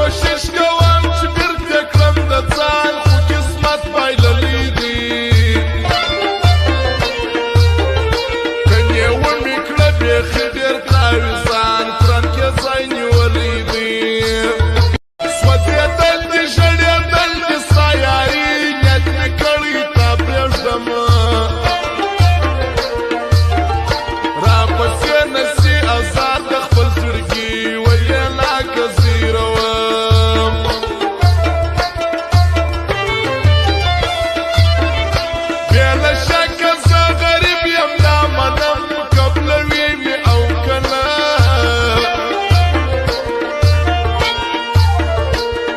کوشش کوم چې بیرته کړم د ځان خو قسمت بایللی دي کنې ومې کړه بیخي ډېر تاویزان قرآن کې ځای نیولی دي سوځېدل دي ژړېدل دي ستا یاري نیت مې کړی تا پرېږدم راپسې نسي ازاد د خپل زړګي ویې لاکه زیروم بې له شکه زه غریب یم دا منم قبلوي مې او که نه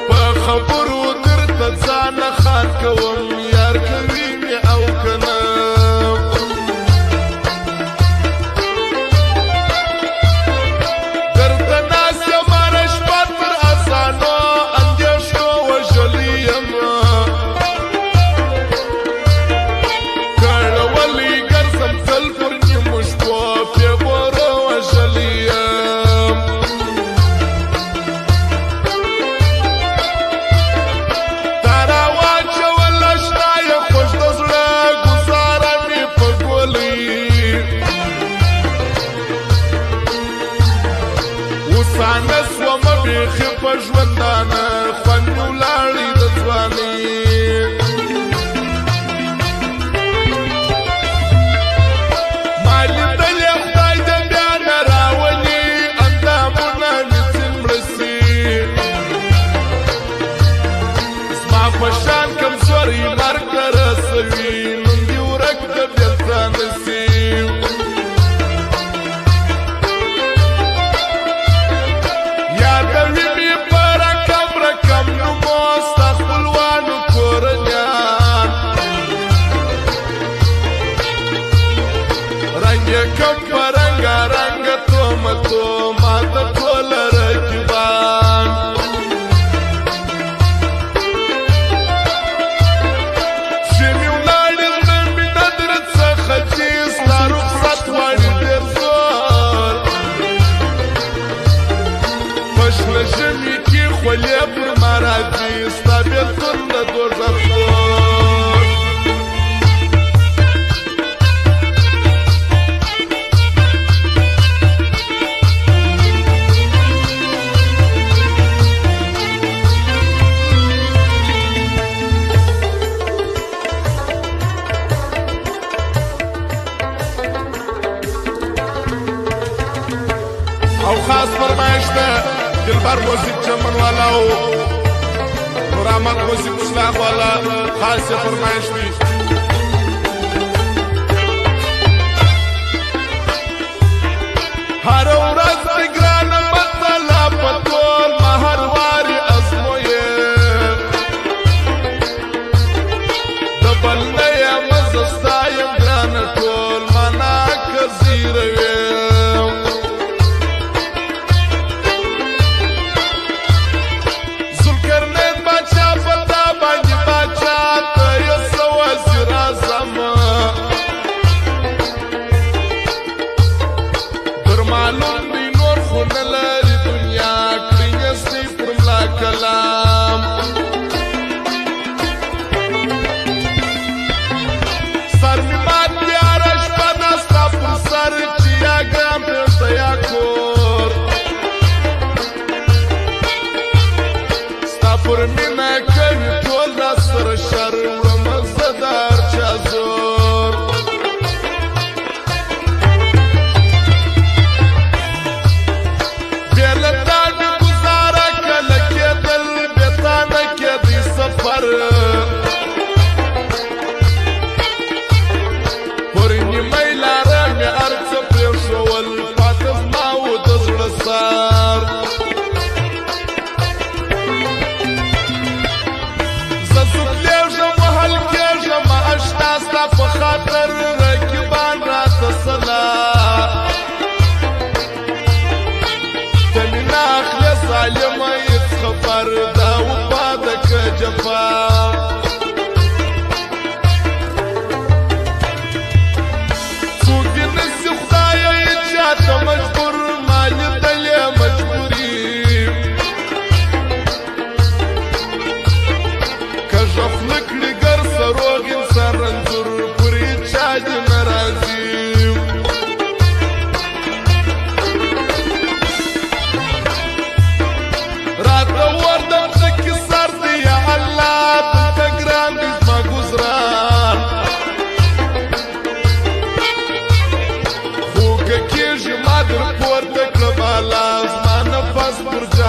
په خبرو درته ځانه خان کوم یار کوي مې او که نه درته ناست یم هره شپه تر اذانو اندېښنو وژلی یم کړولی ګرځم تل پر نیمو شپو پیغورو وژلی یم تا راواچوله شتا یې خوږ د زړه ګوزاره مې په ګولۍ اوسانه سومه بیخي په ژوندانه خوند مې ولاړی د ځوانۍ ما لیدلې خدای دې بیا نه راولي اندامونه مې ځین مړه سي زما په شان کمزوری مرګ ته رسوي نوم دې ورک د بېلته نه سي یادوي مې په رقم رقم نومو ستا خپلوانو کورنیان رنګ یې کم په رنګارنګه تومتو ماته ټوله رقیبان شمې ولاړې زړه مې نه در څخه چې ستا رخصت غواړي ډېر زور په شنه ژمي کې خولې پر ما راځي ستا بېلتون د دوزخ اور او خاص فرمایش ده دلبر موزیک چمن والا او نور احمد موزیک اسلام والا خاص فرمایش دی هر ورځ دې ګرانه مطلع په ټول مهر واري ازمویې د بل نه یم زه ستا یم ګرانه ټول مانا که زیروې ذوالقرنین باچا په تا باندې باچا ته یو څه وزیر اعظم در معلوم دی نور خو نه لري دنیا کړي نستی پر ملا کلام سر مې مات یاره شپه ده ستا پر سر چې یا ګرام پرېږده یا کور ستا پر مینه کوي ټول را سره شر وړمه زه د هر چا زور بې له تا مې ګزاره کله کېدل بې تا نه کېدی سفر پر نیمۍ لاره مې هر څه پرېښول پاته زما و د زړه سر زه سوتلېږم وهل کېږم اشنا ستا په خاطر رقیبان راته سلا ته مې نه اخلې ظالمه هېڅ خبر دا وفا ده که جفا څوک دې نسي خدایه چاته مجبور ما لیدلې مجبوري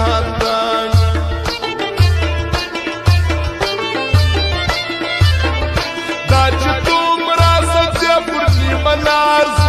جهان دا چې دومره سجده پر نیمه ناز